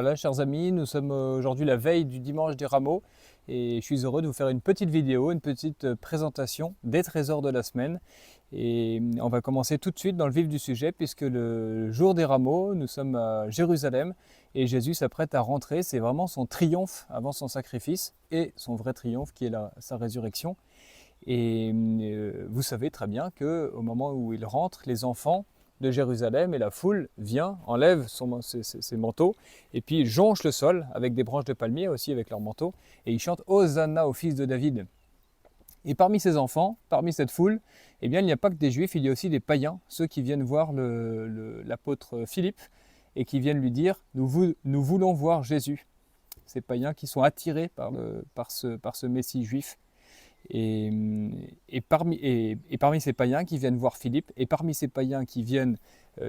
Voilà, chers amis, nous sommes aujourd'hui la veille du dimanche des Rameaux et je suis heureux de vous faire une petite vidéo, une petite présentation des trésors de la semaine. Et on va commencer tout de suite dans le vif du sujet puisque le jour des Rameaux, nous sommes à Jérusalem et Jésus s'apprête à rentrer. C'est vraiment son triomphe avant son sacrifice et son vrai triomphe qui est sa résurrection. Et vous savez très bien qu'au moment où il rentre, les enfants de Jérusalem et la foule vient, enlève ses manteaux et puis jonche le sol avec des branches de palmier aussi avec leurs manteaux et ils chantent Hosanna au fils de David. Et parmi ces enfants, parmi cette foule, eh bien, il n'y a pas que des juifs, il y a aussi des païens, ceux qui viennent voir l'apôtre Philippe et qui viennent lui dire nous voulons voir Jésus. Ces païens qui sont attirés par ce Messie juif. Et parmi ces païens qui viennent voir Philippe, et parmi ces païens qui viennent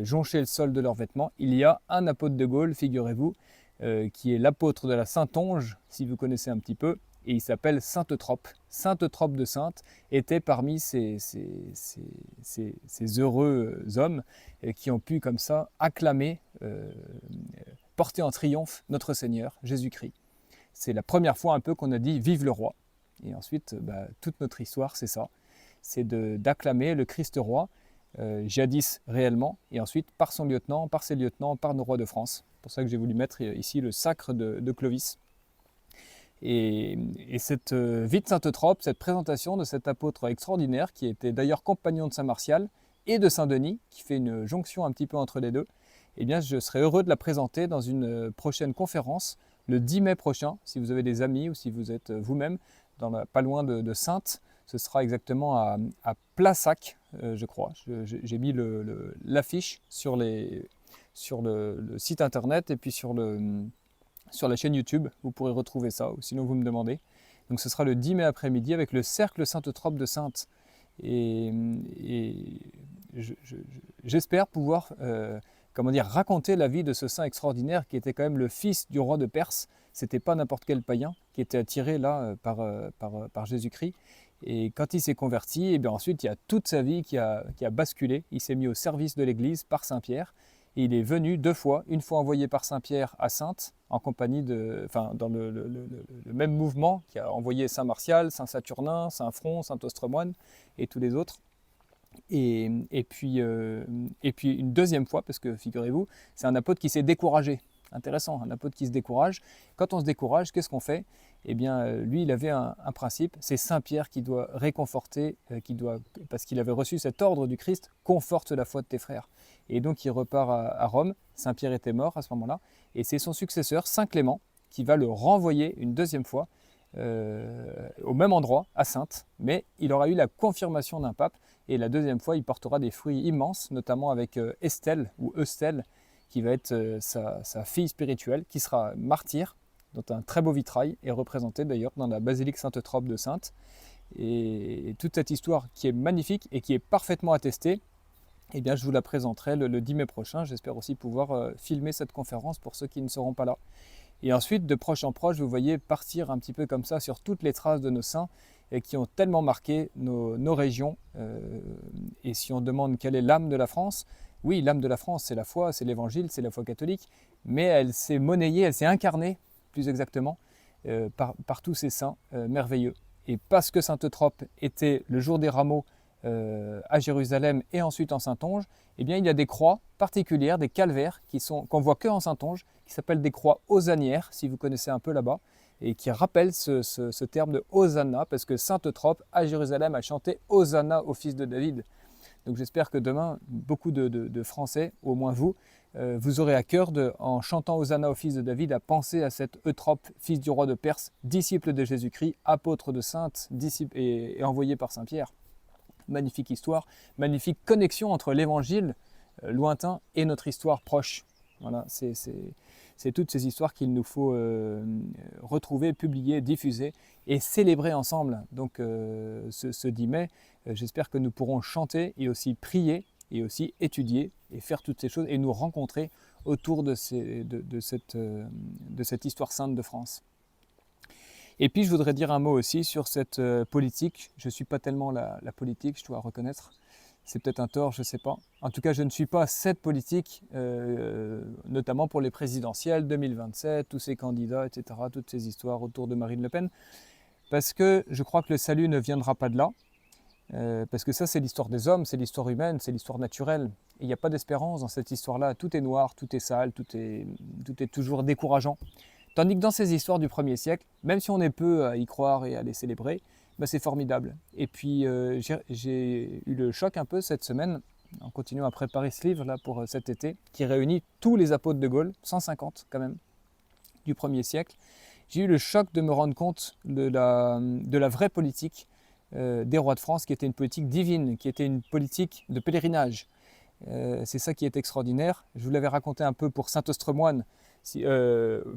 joncher le sol de leurs vêtements, il y a un apôtre de Gaulle, figurez-vous, qui est l'apôtre de la Saintonge, si vous connaissez un petit peu, et il s'appelle Sainte Eutrope. Sainte Eutrope de Sainte était parmi ces heureux hommes qui ont pu comme ça acclamer, porter en triomphe notre Seigneur Jésus-Christ. C'est la première fois un peu qu'on a dit « Vive le roi ». Et ensuite, toute notre histoire, c'est ça. C'est d'acclamer le Christ roi, jadis réellement, et ensuite par son lieutenant, par ses lieutenants, par nos rois de France. C'est pour ça que j'ai voulu mettre ici le sacre de Clovis. Et cette vie de Sainte Eutrope, cette présentation de cet apôtre extraordinaire, qui était d'ailleurs compagnon de Saint Martial et de Saint Denis, qui fait une jonction un petit peu entre les deux, eh bien, je serai heureux de la présenter dans une prochaine conférence, le 10 mai prochain, si vous avez des amis ou si vous êtes vous-même, pas loin de Saintes. Ce sera exactement à Plassac, je crois. J'ai mis l'affiche sur le site internet et puis sur la chaîne YouTube. Vous pourrez retrouver ça, ou sinon vous me demandez. Donc ce sera le 10 mai après-midi avec le cercle Sainte Eutrope de Saintes. Et j'espère pouvoir raconter la vie de ce saint extraordinaire qui était quand même le fils du roi de Perse. C'était pas n'importe quel païen qui était attiré là par Jésus-Christ. Et quand il s'est converti, et bien ensuite il y a toute sa vie qui a basculé. Il s'est mis au service de l'Église par Saint-Pierre. Et il est venu 2 fois, une fois envoyé par Saint-Pierre à Saintes, en compagnie dans le même mouvement qui a envoyé Saint Martial, Saint Saturnin, Saint Front, Saint Ostremoine et tous les autres. Et puis une deuxième fois, parce que figurez-vous, c'est un apôtre qui s'est découragé. Intéressant, un apôtre qui se décourage. Quand on se décourage, qu'est-ce qu'on fait? Eh bien, lui, il avait un principe, c'est Saint-Pierre qui doit réconforter, parce qu'il avait reçu cet ordre du Christ, conforte la foi de tes frères. Et donc, il repart à Rome. Saint-Pierre était mort à ce moment-là. Et c'est son successeur, Saint Clément, qui va le renvoyer une deuxième fois au même endroit, à Saintes. Mais il aura eu la confirmation d'un pape. Et la deuxième fois, il portera des fruits immenses, notamment avec Estelle, ou Eustelle, qui va être sa fille spirituelle, qui sera martyre, dont un très beau vitrail est représenté d'ailleurs dans la basilique Sainte-Eutrope de Saintes. Et toute cette histoire qui est magnifique et qui est parfaitement attestée, eh bien, je vous la présenterai le 10 mai prochain. J'espère aussi pouvoir filmer cette conférence pour ceux qui ne seront pas là. Et ensuite, de proche en proche, vous voyez partir un petit peu comme ça sur toutes les traces de nos saints et qui ont tellement marqué nos régions. Et si on demande quelle est l'âme de la France, oui, l'âme de la France, c'est la foi, c'est l'évangile, c'est la foi catholique, mais elle s'est monnayée, elle s'est incarnée, plus exactement, par tous ces saints merveilleux. Et parce que Sainte Eutrope était le jour des Rameaux à Jérusalem et ensuite en Saintonge, eh bien, il y a des croix particulières, des calvaires qu'on voit que en Saintonge, qui s'appellent des croix hosannières, si vous connaissez un peu là-bas, et qui rappellent ce terme de Hosanna, parce que Sainte Eutrope à Jérusalem a chanté Hosanna au fils de David. Donc j'espère que demain, beaucoup de Français, au moins vous, vous aurez à cœur, en chantant Hosanna au fils de David, à penser à cet Eutrope, fils du roi de Perse, disciple de Jésus-Christ, apôtre de Sainte, disciple et envoyé par Saint-Pierre. Magnifique histoire, magnifique connexion entre l'évangile lointain et notre histoire proche. Voilà, c'est toutes ces histoires qu'il nous faut retrouver, publier, diffuser et célébrer ensemble. Donc ce 10 mai, j'espère que nous pourrons chanter et aussi prier et aussi étudier et faire toutes ces choses et nous rencontrer autour de cette histoire sainte de France. Et puis je voudrais dire un mot aussi sur cette politique. Je ne suis pas tellement la politique, je dois reconnaître. C'est peut-être un tort, je ne sais pas. En tout cas, je ne suis pas cette politique, notamment pour les présidentielles 2027, tous ces candidats, etc., toutes ces histoires autour de Marine Le Pen, parce que je crois que le salut ne viendra pas de là, parce que ça, c'est l'histoire des hommes, c'est l'histoire humaine, c'est l'histoire naturelle. Et il n'y a pas d'espérance dans cette histoire-là. Tout est noir, tout est sale, tout est toujours décourageant. Tandis que dans ces histoires du 1er siècle, même si on est peu à y croire et à les célébrer, bah c'est formidable. Et puis j'ai eu le choc un peu cette semaine, en continuant à préparer ce livre là pour cet été, qui réunit tous les apôtres de Gaulle, 150 quand même, du 1er siècle. J'ai eu le choc de me rendre compte de la vraie politique des rois de France, qui était une politique divine, qui était une politique de pèlerinage. C'est ça qui est extraordinaire. Je vous l'avais raconté un peu pour Saint-Ostremoine,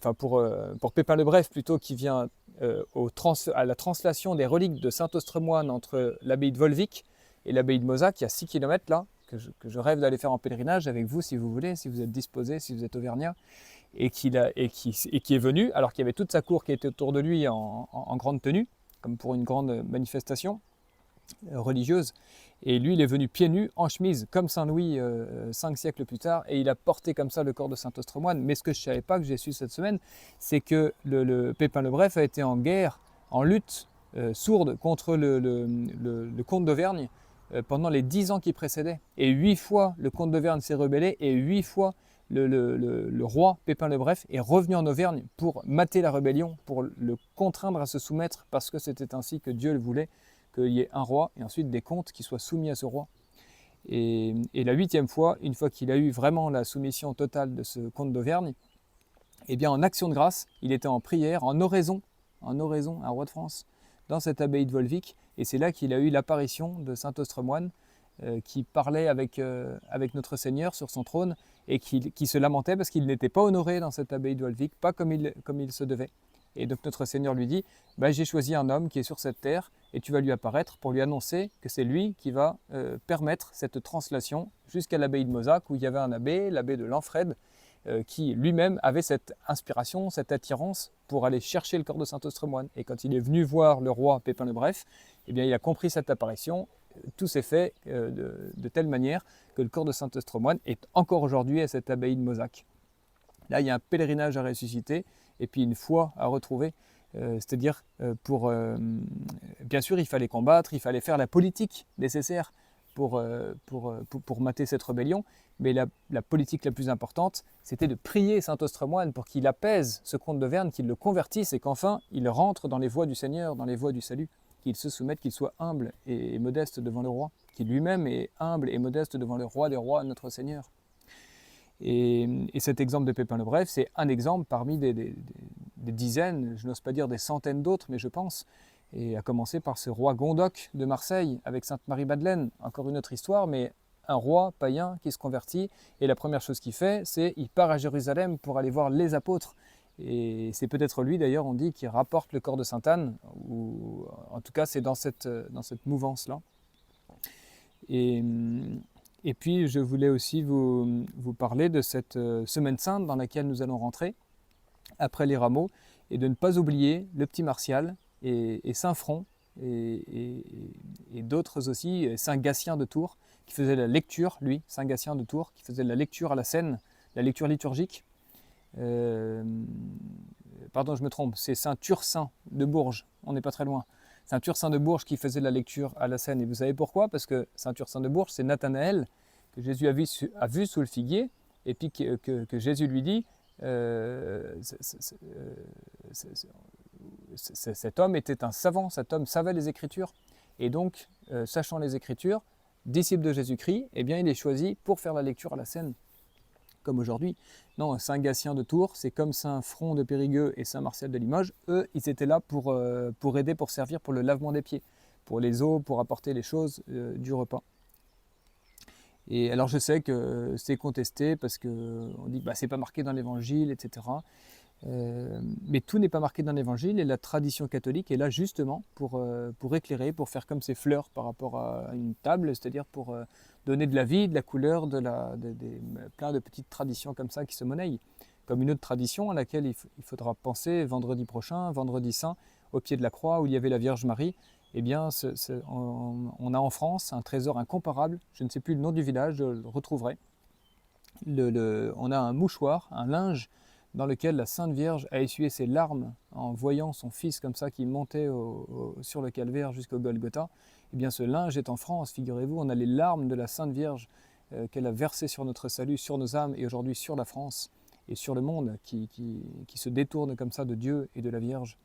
pour Pépin le Bref plutôt, qui vient à la translation des reliques de Saint-Ostremoine entre l'abbaye de Volvic et l'abbaye de Mozac, il y a 6 km là, que je rêve d'aller faire en pèlerinage avec vous si vous voulez, si vous êtes disposé, si vous êtes auvergnat, et qui est venu, alors qu'il y avait toute sa cour qui était autour de lui en grande tenue, comme pour une grande manifestation religieuse. Et lui, il est venu pieds nus, en chemise, comme Saint-Louis 5 siècles plus tard, et il a porté comme ça le corps de Saint-Ostremoine. Mais ce que je ne savais pas, que j'ai su cette semaine, c'est que le Pépin le Bref a été en guerre, en lutte sourde contre le comte d'Auvergne pendant les 10 ans qui précédaient. Et 8 fois, le comte d'Auvergne s'est rebellé, et 8 fois, le roi Pépin le Bref est revenu en Auvergne pour mater la rébellion, pour le contraindre à se soumettre, parce que c'était ainsi que Dieu le voulait, qu'il y ait un roi et ensuite des comtes qui soient soumis à ce roi. Et la 8e fois, une fois qu'il a eu vraiment la soumission totale de ce comte d'Auvergne, eh bien en action de grâce, il était en prière, en oraison, un roi de France, dans cette abbaye de Volvic, et c'est là qu'il a eu l'apparition de Saint-Ostremoine, qui parlait avec notre Seigneur sur son trône, et qui se lamentait parce qu'il n'était pas honoré dans cette abbaye de Volvic, pas comme il se devait. Et donc notre Seigneur lui dit, j'ai choisi un homme qui est sur cette terre, et tu vas lui apparaître pour lui annoncer que c'est lui qui va permettre cette translation jusqu'à l'abbaye de Mozac, où il y avait un abbé, l'abbé de Lanfred, qui lui-même avait cette inspiration, cette attirance pour aller chercher le corps de Saint-Ostremoine. Et quand il est venu voir le roi Pépin le Bref, eh bien, il a compris cette apparition. Tout s'est fait de telle manière que le corps de Saint-Ostremoine est encore aujourd'hui à cette abbaye de Mozac. Là, il y a un pèlerinage à ressusciter et puis une foi à retrouver. C'est-à-dire, bien sûr, il fallait combattre, il fallait faire la politique nécessaire pour mater cette rébellion, mais la politique la plus importante, c'était de prier Saint-Ostremoine pour qu'il apaise ce comte d'Auvergne, qu'il le convertisse et qu'enfin il rentre dans les voies du Seigneur, dans les voies du salut, qu'il se soumette, qu'il soit humble et modeste devant le roi, qu'il lui-même est humble et modeste devant le roi des rois, notre Seigneur. Et cet exemple de Pépin le Bref, c'est un exemple parmi des dizaines, je n'ose pas dire des centaines d'autres, mais je pense, et à commencer par ce roi Gondoc de Marseille avec Sainte Marie-Madeleine, encore une autre histoire, mais un roi païen qui se convertit, et la première chose qu'il fait, c'est qu'il part à Jérusalem pour aller voir les apôtres. Et c'est peut-être lui d'ailleurs, on dit, qui rapporte le corps de Sainte Anne, ou en tout cas c'est dans cette mouvance-là. Et puis je voulais aussi vous parler de cette semaine sainte dans laquelle nous allons rentrer, après les rameaux, et de ne pas oublier le petit Martial et Saint Front, et d'autres aussi, Saint Gatien de Tours, qui faisait la lecture, lui, Saint Gatien de Tours, qui faisait la lecture à la scène, la lecture liturgique. Pardon, je me trompe, c'est Saint Ursin de Bourges, on n'est pas très loin. Saint Ursin de Bourges qui faisait la lecture à la scène. Et vous savez pourquoi? Parce que Saint Ursin de Bourges, c'est Nathanaël que Jésus a vu sous le figuier, et puis que Jésus lui dit, cet homme était un savant, cet homme savait les Écritures. Et donc, sachant les Écritures, disciple de Jésus-Christ, eh bien, il est choisi pour faire la lecture à la scène, comme aujourd'hui. Non, Saint Gatien de Tours, c'est comme Saint Front de Périgueux et Saint Martial de Limoges. Eux, ils étaient là pour aider, pour servir pour le lavement des pieds, pour les eaux, pour apporter les choses du repas. Et alors je sais que c'est contesté parce qu'on dit que c'est pas marqué dans l'Évangile, etc. Mais tout n'est pas marqué dans l'Évangile, et la tradition catholique est là justement pour éclairer, pour faire comme ces fleurs par rapport à une table, c'est-à-dire pour donner de la vie, de la couleur, plein de petites traditions comme ça qui se monnaient. Comme une autre tradition à laquelle il faudra penser vendredi prochain, vendredi saint, au pied de la croix où il y avait la Vierge Marie, eh bien, on a en France un trésor incomparable. Je ne sais plus le nom du village, je le retrouverai. On a un mouchoir, un linge, dans lequel la Sainte Vierge a essuyé ses larmes en voyant son fils comme ça qui montait sur le calvaire jusqu'au Golgotha. Eh bien, ce linge est en France, figurez-vous. On a les larmes de la Sainte Vierge qu'elle a versées sur notre salut, sur nos âmes et aujourd'hui sur la France et sur le monde qui se détourne comme ça de Dieu et de la Vierge.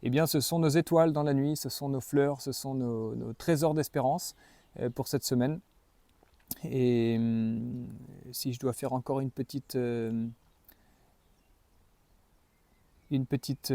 Eh bien, ce sont nos étoiles dans la nuit, ce sont nos fleurs, ce sont nos trésors d'espérance pour cette semaine. Et si je dois faire encore une petite pépite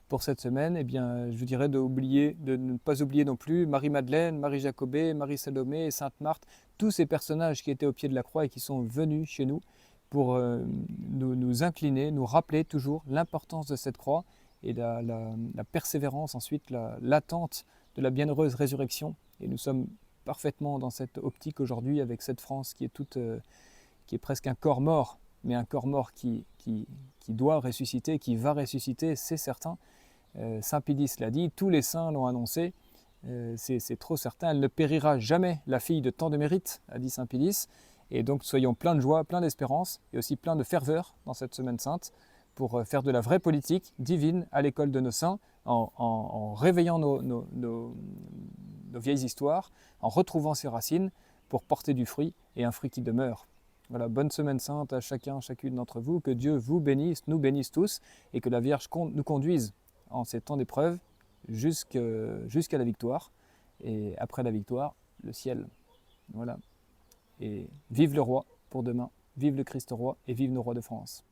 pour cette semaine, eh bien, je vous dirais de ne pas oublier non plus Marie-Madeleine, Marie-Jacobée, Marie-Salomé et Sainte-Marthe, tous ces personnages qui étaient au pied de la croix et qui sont venus chez nous pour nous incliner, nous rappeler toujours l'importance de cette croix et la persévérance, ensuite l'attente de la bienheureuse résurrection. Et nous sommes parfaitement dans cette optique aujourd'hui avec cette France qui est presque un corps mort, mais un corps mort qui doit ressusciter, qui va ressusciter, c'est certain. Saint Pédis l'a dit, tous les saints l'ont annoncé, c'est trop certain, elle ne périra jamais, la fille de tant de mérite, a dit Saint Pédis. Et donc soyons pleins de joie, pleins d'espérance et aussi pleins de ferveur dans cette semaine sainte pour faire de la vraie politique divine à l'école de nos saints en réveillant nos vieilles histoires, en retrouvant ses racines pour porter du fruit et un fruit qui demeure. Voilà, bonne semaine sainte à chacun, chacune d'entre vous, que Dieu vous bénisse, nous bénisse tous et que la Vierge nous conduise en ces temps d'épreuve jusqu'à la victoire et après la victoire, le ciel. Voilà. Et vive le roi pour demain, vive le Christ roi et vive nos rois de France.